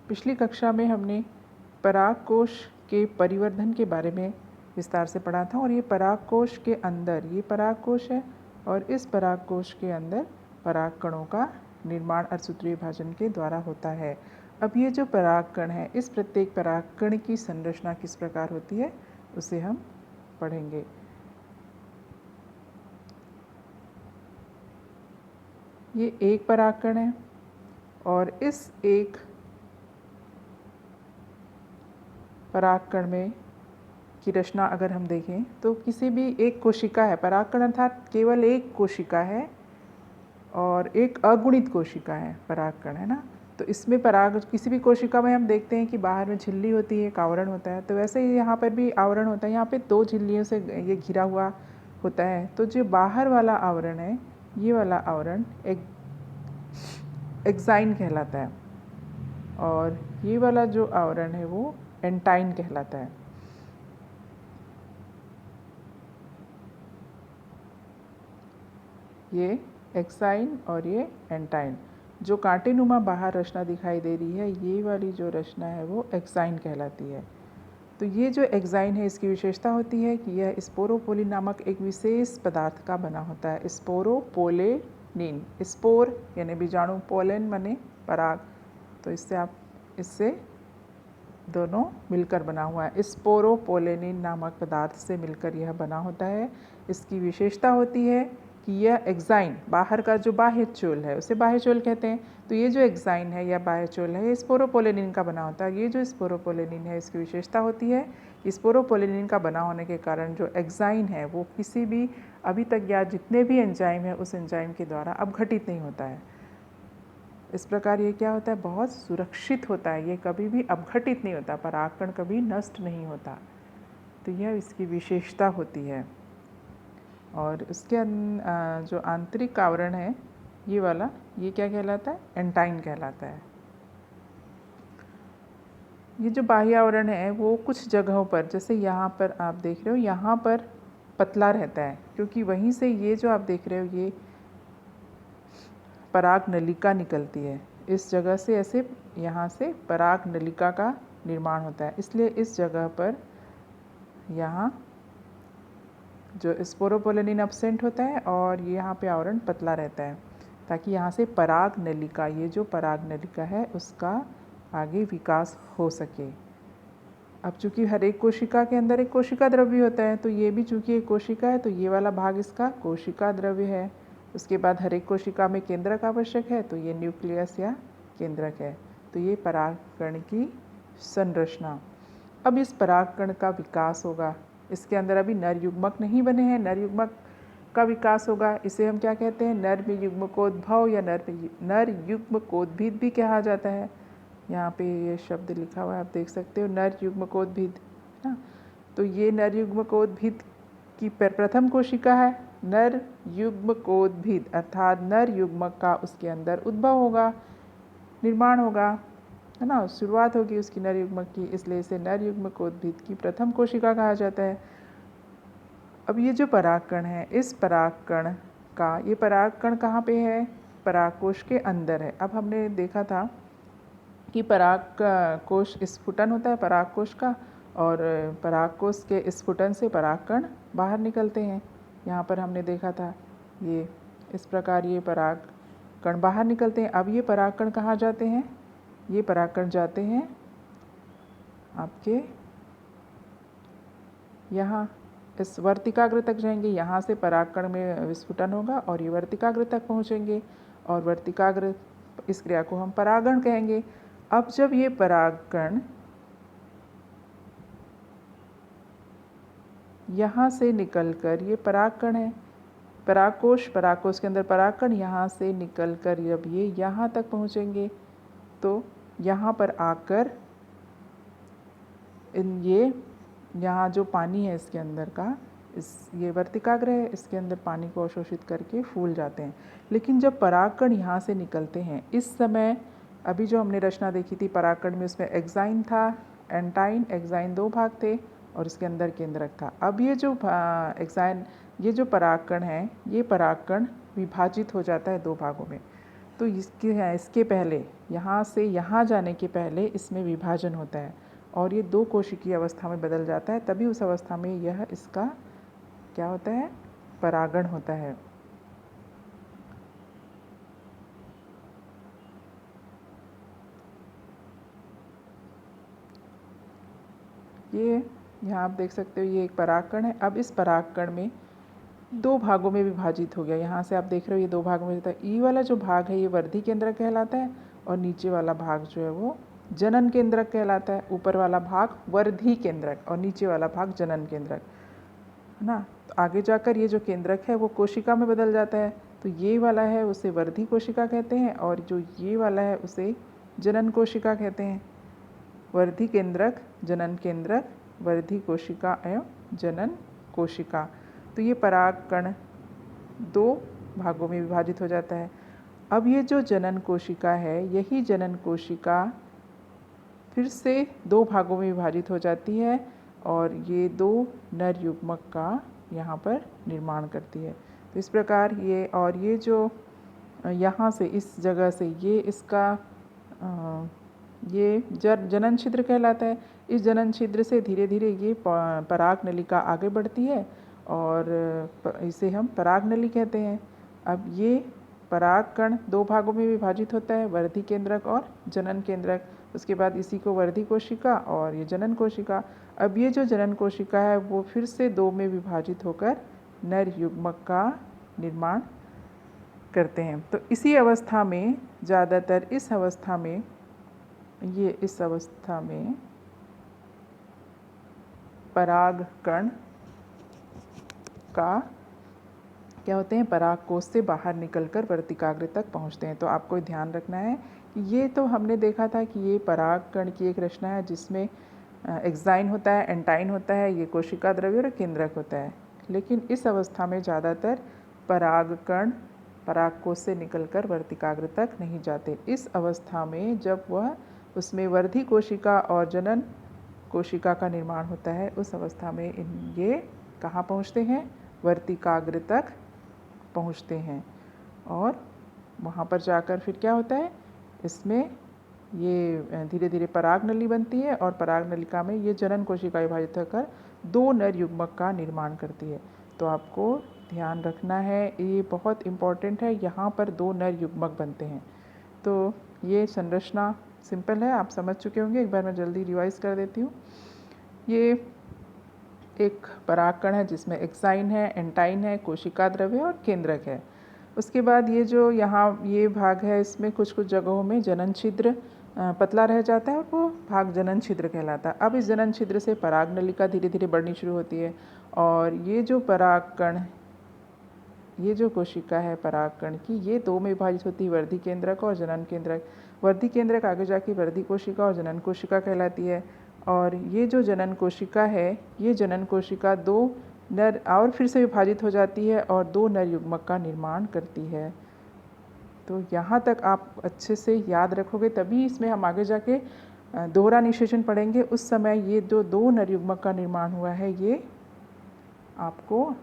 पिछली कक्षा में हमने परागकोश के परिवर्धन के बारे में विस्तार से पढ़ा था और ये परागकोश के अंदर ये परागकोश है और इस परागकोश के अंदर परागकणों का निर्माण अर्धसूत्रीय विभाजन के द्वारा होता है। अब ये जो परागकण है, इस प्रत्येक परागकण की संरचना किस प्रकार होती है उसे हम पढ़ेंगे। ये एक परागकण है और इस एक परागकण में की रचना अगर हम देखें तो किसी भी एक कोशिका है, परागकण अर्थात केवल एक कोशिका है और एक अगुणित कोशिका है परागकण, है ना। तो इसमें पराग किसी भी कोशिका में हम देखते हैं कि बाहर में झिल्ली होती है, एक आवरण होता है, तो वैसे ही यहाँ पर भी आवरण होता है। यहाँ पे दो झिल्लियों से ये घिरा हुआ होता है। तो जो बाहर वाला आवरण है, ये वाला आवरण एक एक्साइन कहलाता है और ये वाला जो आवरण है वो एंटाइन कहलाता है। ये एक्साइन और ये एंटाइन। जो कांटेनुमा बाहर रचना दिखाई दे रही है, ये वाली जो रचना है वो एक्साइन कहलाती है। तो ये जो एक्साइन है, इसकी विशेषता होती है कि यह स्पोरोपोलिन नामक एक विशेष पदार्थ का बना होता है। स्पोरोपोलेनिन, स्पोर यानी बीजाणु, पोलेन माने पराग, तो इससे दोनों मिलकर बना हुआ है। स्पोरोपोलेनिन नामक पदार्थ से मिलकर यह बना होता है। इसकी विशेषता होती है कि यह एक्साइन, बाहर का जो बाह्य चोल है उसे बाह्य चोल कहते हैं। तो ये जो एक्साइन है या बाह्य चोल है, ये स्पोरोपोलेनिन का बना होता है। ये जो स्पोरोपोलेनिन है, इसकी विशेषता होती है कि स्पोरोपोलेनिन का बना होने के कारण जो एक्साइन है वो किसी भी अभी तक या जितने भी एंजाइम है उस एंजाइम के द्वारा अपघटित नहीं होता है। इस प्रकार ये क्या होता है, बहुत सुरक्षित होता है, ये कभी भी अपघटित नहीं होता, परागकण कभी नष्ट नहीं होता। तो यह इसकी विशेषता होती है। और इसके जो आंतरिक आवरण है ये वाला, ये क्या कहलाता है, एंटाइन कहलाता है। ये जो बाह्य आवरण है वो कुछ जगहों पर, जैसे यहाँ पर आप देख रहे हो, यहाँ पर पतला रहता है क्योंकि वहीं से ये जो आप देख रहे हो ये पराग नलिका निकलती है। इस जगह से ऐसे यहाँ से पराग नलिका का निर्माण होता है, इसलिए इस जगह पर यहाँ जो स्पोरोपोलेनिन अब्सेंट होता है और यहाँ पे आवरण पतला रहता है ताकि यहाँ से पराग नलिका, ये जो पराग नलिका है उसका आगे विकास हो सके। अब चूँकि हर एक कोशिका के अंदर एक कोशिका द्रव्य होता है, तो ये भी चूँकि एक कोशिका है तो ये वाला भाग इसका कोशिका द्रव्य है। उसके बाद हर एक कोशिका में केंद्रक आवश्यक है, तो ये न्यूक्लियस या केंद्रक है। तो ये परागकण की संरचना। अब इस परागकण का विकास होगा। इसके अंदर अभी नर युग्मक नहीं बने हैं, नर युग्मक का विकास होगा। इसे हम क्या कहते हैं, नर में युग्मकोद्भव या नर युग्मकोद्भिद भी कहा जाता है। यहाँ पे ये शब्द लिखा हुआ है, आप देख सकते हो, नर युग्मकोद्भिद, है ना। तो ये नर युग्मकोद्भिद की प्रथम कोशिका है। नर युग्मकोद्भिद अर्थात नर युग्मक का उसके अंदर उद्भव होगा, निर्माण होगा, है ना, शुरुआत होगी उसकी नर युग्मक की, इसलिए इसे नर युग्मकोद्भिद की प्रथम कोशिका कहा जाता है। अब ये जो परागकण है, इस परागकण का, ये परागकण कहाँ पे है, परागकोश के अंदर है। अब हमने देखा था कि परागकोश स्फुटन होता है परागकोश का, और परागकोश के स्फुटन से परागकण बाहर निकलते हैं। यहाँ पर हमने देखा था ये इस प्रकार ये परागकण बाहर निकलते हैं। अब ये परागकण कहाँ जाते हैं, ये परागकण जाते हैं आपके यहाँ इस वर्तिकाग्र तक जाएंगे। यहाँ से परागकण में विस्फुटन होगा और ये वर्तिकाग्र तक पहुँचेंगे और वर्तिकाग्र, इस क्रिया को हम परागण कहेंगे। अब जब ये परागकण यहाँ से निकलकर, ये परागकण है, परागकोश के अंदर परागकण यहाँ से निकलकर जब ये यहाँ तक पहुँचेंगे तो यहाँ पर आकर ये यहाँ जो पानी है इसके अंदर का, ये वर्तिकाग्र है, इसके अंदर पानी को अवशोषित करके फूल जाते हैं। लेकिन जब परागकण यहाँ से निकलते हैं, इस समय अभी जो हमने रचना देखी थी परागकण में, उसमें एक्साइन था, एंटाइन, एक्साइन दो भाग थे और इसके अंदर केंद्रक था। अब ये जो एक्साइन, ये जो परागकण है, ये परागकण विभाजित हो जाता है दो भागों में। तो इसके पहले, यहाँ से यहाँ जाने के पहले इसमें विभाजन होता है और ये 2 कोशिकीय अवस्था में बदल जाता है, तभी उस अवस्था में यह इसका क्या होता है, परागण होता है। ये यहाँ आप देख सकते हो, ये एक परागकण है। अब इस परागकण में 2 भागों में विभाजित हो गया। यहाँ से आप देख रहे हो ये 2 भागों में होता है। ई वाला जो भाग है ये वर्धी केंद्रक कहलाता है और नीचे वाला भाग जो है वो जनन केंद्रक कहलाता है। ऊपर वाला भाग वर्धी केंद्रक और नीचे वाला भाग जनन केंद्रक, है ना। तो आगे जाकर ये जो केंद्रक है वो कोशिका में बदल जाता है। तो ये वाला है उसे वर्धी कोशिका कहते हैं और जो ये वाला है उसे जनन कोशिका कहते हैं। वर्धी केंद्रक, जनन केंद्रक, वर्धी कोशिका एवं जनन कोशिका। तो ये परागकण 2 भागों में विभाजित हो जाता है। अब ये जो जनन कोशिका है, यही जनन कोशिका फिर से 2 भागों में विभाजित हो जाती है और ये 2 नर युग्मक का यहाँ पर निर्माण करती है। तो इस प्रकार ये, और ये जो यहाँ से इस जगह से ये इसका ये जनन छिद्र कहलाता है। इस जनन छिद्र से धीरे धीरे ये पराग नलिका आगे बढ़ती है और इसे हम पराग नली कहते हैं। अब ये परागकण 2 भागों में विभाजित होता है, वर्धी केंद्रक और जनन केंद्रक। उसके बाद इसी को वर्धी कोशिका और ये जनन कोशिका। अब ये जो जनन कोशिका है वो फिर से 2 में विभाजित होकर नर युग्मक का निर्माण करते हैं। तो इसी अवस्था में ज़्यादातर इस अवस्था में परागकण का क्या होते हैं, परागकोश से बाहर निकलकर वर्तिकाग्र तक पहुंचते हैं। तो आपको ध्यान रखना है कि ये तो हमने देखा था कि ये परागकण की एक रचना है जिसमें एक्साइन होता है, एंटाइन होता है, ये कोशिका द्रव्य और केंद्रक होता है। लेकिन इस अवस्था में ज़्यादातर परागकण परागकोश से निकलकर वर्तिकाग्र तक नहीं जाते। इस अवस्था में जब वह उसमें वर्धी कोशिका और जनन कोशिका का निर्माण होता है, उस अवस्था में ये कहाँ पहुँचते हैं, वर्तिकाग्र तक पहुँचते हैं। और वहाँ पर जाकर फिर क्या होता है, इसमें ये धीरे धीरे पराग नली बनती है और पराग नलिका में ये जनन कोशिका विभाजित होकर 2 नर युग्मक का निर्माण करती है। तो आपको ध्यान रखना है, ये बहुत इम्पॉर्टेंट है, यहाँ पर 2 नर युग्मक बनते हैं। तो ये संरचना सिंपल है, आप समझ चुके होंगे। एक बार मैं जल्दी रिवाइज कर देती हूँ। ये एक परागकण है जिसमें एक्साइन है, एंटाइन है, कोशिका द्रव्य और केंद्रक है। उसके बाद ये जो यहाँ ये भाग है, इसमें कुछ कुछ जगहों में जनन छिद्र पतला रह जाता है और वो भाग जनन छिद्र कहलाता है। अब इस जनन छिद्र से पराग नलिका धीरे धीरे बढ़नी शुरू होती है और ये जो परागकण, ये जो कोशिका है परागकण की, ये 2 में विभाजित होती है, वर्धी केंद्रक और जनन केंद्रक। वर्धी केंद्रक आगे जाके वर्धी कोशिका और जनन कोशिका कहलाती है। और ये जो जनन कोशिका है, ये जनन कोशिका 2 नर और फिर से विभाजित हो जाती है और 2 नर युग्मक का निर्माण करती है। तो यहाँ तक आप अच्छे से याद रखोगे, तभी इसमें हम आगे जाके दोहरा निषेचन पढ़ेंगे। उस समय ये जो 2 नर युग्मक का निर्माण हुआ है ये आपको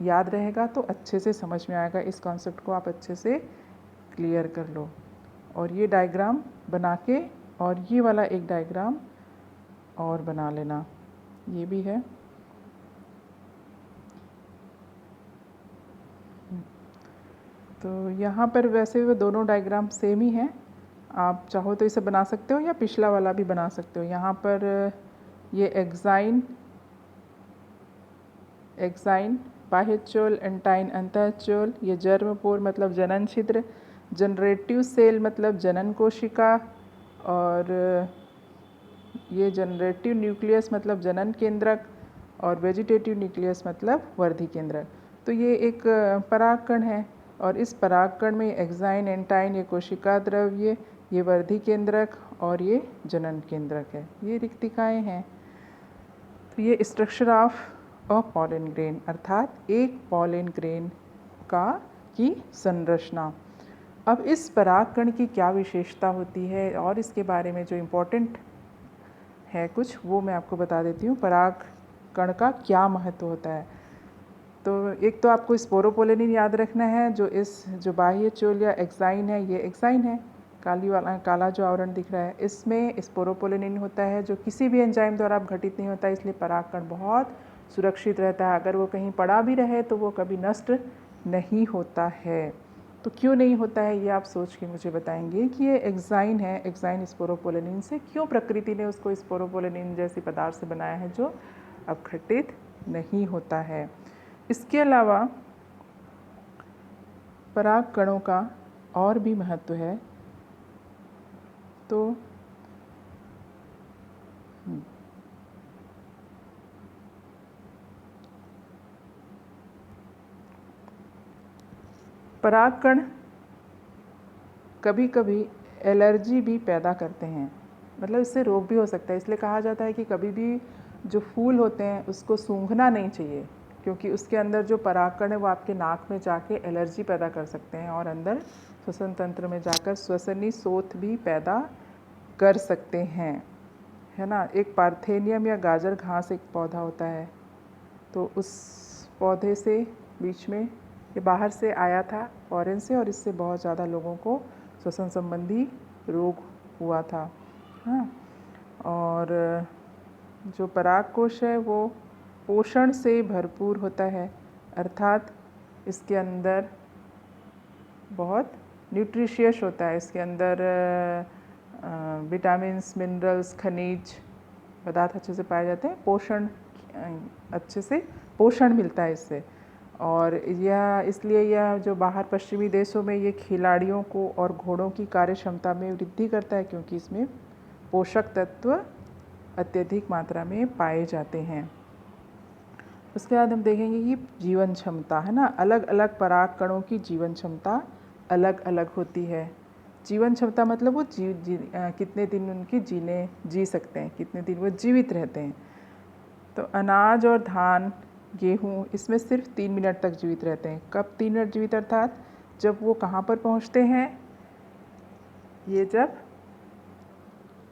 याद रहेगा, तो अच्छे से समझ में आएगा। इस कॉन्सेप्ट को आप अच्छे से क्लियर कर लो। और ये डायग्राम बना के और ये वाला एक डायग्राम और बना लेना, ये भी है। तो यहाँ पर वैसे वो दोनों डायग्राम सेम ही हैं, आप चाहो तो इसे बना सकते हो या पिछला वाला भी बना सकते हो। यहाँ पर ये एक्साइन बाह्यचोल, एंटाइन अंतःचोल, ये जर्मपोर मतलब जनन छिद्र, जनरेटिव सेल मतलब जनन कोशिका, और ये जनरेटिव न्यूक्लियस मतलब जनन केंद्रक, और वेजिटेटिव न्यूक्लियस मतलब वर्धी केंद्रक। तो ये एक परागकण है और इस परागकण में एक्साइन, एंटाइन, ये कोशिका द्रव्य, ये वर्धी केंद्रक और ये जनन केंद्रक है। ये रिक्तिकाएँ हैं। तो ये structure of a pollen grain, अर्थात एक पॉलन ग्रेन की संरचना। अब इस परागकण की क्या विशेषता होती है और इसके बारे में जो इम्पोर्टेंट है कुछ, वो मैं आपको बता देती हूँ। परागकण का क्या महत्व होता है। तो एक तो आपको स्पोरोपोलिन याद रखना है, जो बाह्य चोल या एक्साइन है, ये एक्साइन है, काला जो आवरण दिख रहा है, इसमें स्पोरोपोलिन होता है जो किसी भी एंजाइम द्वारा अपघटित नहीं होता है, इसलिए परागकण बहुत सुरक्षित रहता है। अगर वो कहीं पड़ा भी रहे तो वो कभी नष्ट नहीं होता है। तो क्यों नहीं होता है ये आप सोच के मुझे बताएंगे कि ये एक्साइन है, एक्साइन स्पोरोपोलिन से क्यों प्रकृति ने उसको स्पोरोपोलिन जैसी पदार्थ से बनाया है जो अपघटित नहीं होता है। इसके अलावा पराग कणों का और भी महत्व है। तो परागकण कभी कभी एलर्जी भी पैदा करते हैं, मतलब इससे रोग भी हो सकता है। इसलिए कहा जाता है कि कभी भी जो फूल होते हैं उसको सूंघना नहीं चाहिए, क्योंकि उसके अंदर जो परागकण है वो आपके नाक में जाके एलर्जी पैदा कर सकते हैं और अंदर श्वसन तंत्र में जाकर श्वसनी शोथ भी पैदा कर सकते हैं, है ना। एक पार्थेनियम या गाजर घास एक पौधा होता है, तो उस पौधे से बीच में ये बाहर से आया था फॉरेन से, और इससे बहुत ज़्यादा लोगों को श्वसन संबंधी रोग हुआ था। हाँ, और जो पराग कोश है वो पोषण से भरपूर होता है, अर्थात इसके अंदर बहुत न्यूट्रिशियस होता है। इसके अंदर विटामिन्स, मिनरल्स, खनिज पदार्थ अच्छे से पाए जाते हैं, पोषण अच्छे से पोषण मिलता है इससे। और यह इसलिए यह जो बाहर पश्चिमी देशों में ये खिलाड़ियों को और घोड़ों की कार्य क्षमता में वृद्धि करता है, क्योंकि इसमें पोषक तत्व अत्यधिक मात्रा में पाए जाते हैं। उसके बाद हम देखेंगे कि जीवन क्षमता, है ना, अलग अलग पराग कणों की जीवन क्षमता अलग अलग होती है। जीवन क्षमता मतलब वो कितने दिन उनकी जी सकते हैं, कितने दिन वो जीवित रहते हैं। तो अनाज और धान, गेहूँ, इसमें सिर्फ 3 मिनट तक जीवित रहते हैं। कब 3 मिनट जीवित, अर्थात जब वो कहाँ पर पहुँचते हैं, ये जब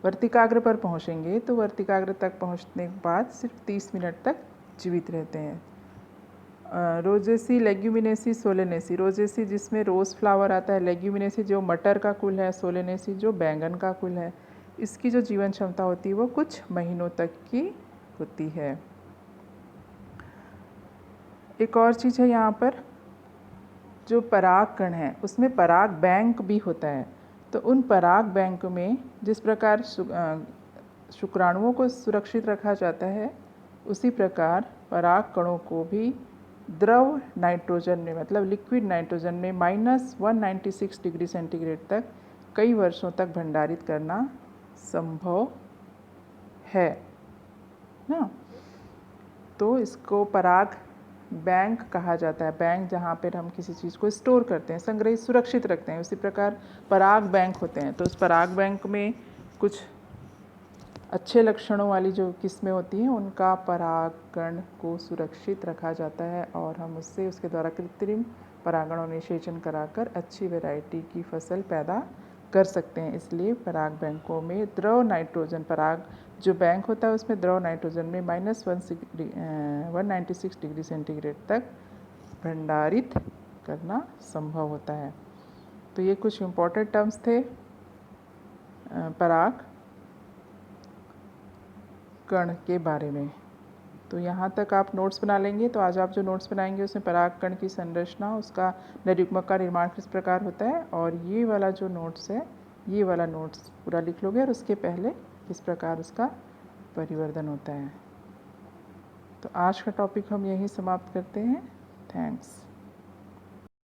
वर्तिकाग्र पर पहुँचेंगे तो वर्तिकाग्र तक पहुँचने के बाद सिर्फ 30 मिनट तक जीवित रहते हैं। Rosaceae, Leguminosae, Solanaceae. रोजेसी जिसमें रोज़ फ्लावर आता है, लेग्यूमिनेसी जो मटर का कुल है, सोलेनेसी जो बैंगन का कुल है, इसकी जो जीवन क्षमता होती है वो कुछ महीनों तक की होती है। एक और चीज़ है यहाँ पर, जो पराग कण है उसमें पराग बैंक भी होता है। तो उन पराग बैंक में जिस प्रकार शुक्राणुओं को सुरक्षित रखा जाता है, उसी प्रकार पराग कणों को भी द्रव नाइट्रोजन में, मतलब लिक्विड नाइट्रोजन में -196 डिग्री सेंटीग्रेड तक कई वर्षों तक भंडारित करना संभव है ना। तो इसको पराग बैंक कहा जाता है। बैंक जहाँ पर हम किसी चीज़ को स्टोर करते हैं, संग्रहित, सुरक्षित रखते हैं, उसी प्रकार पराग बैंक होते हैं। तो उस पराग बैंक में कुछ अच्छे लक्षणों वाली जो किस्में होती हैं उनका परागकण को सुरक्षित रखा जाता है, और हम उससे उसके द्वारा कृत्रिम परागण और निषेचन कराकर अच्छी वैरायटी की फसल पैदा कर सकते हैं। इसलिए पराग बैंकों में द्रव नाइट्रोजन, पराग जो बैंक होता है उसमें द्रव नाइट्रोजन में -196 डिग्री सेंटीग्रेड तक भंडारित करना संभव होता है। तो ये कुछ इम्पोर्टेंट टर्म्स थे पराग कण के बारे में। तो यहाँ तक आप नोट्स बना लेंगे। तो आज आप जो नोट्स बनाएंगे उसमें पराग कण की संरचना, उसका नरयुग्मक का निर्माण किस प्रकार होता है, और ये वाला जो नोट्स है, ये वाला नोट्स पूरा लिख लोगे, और उसके पहले किस प्रकार उसका परिवर्धन होता है। तो आज का टॉपिक हम यहीं समाप्त करते हैं। थैंक्स।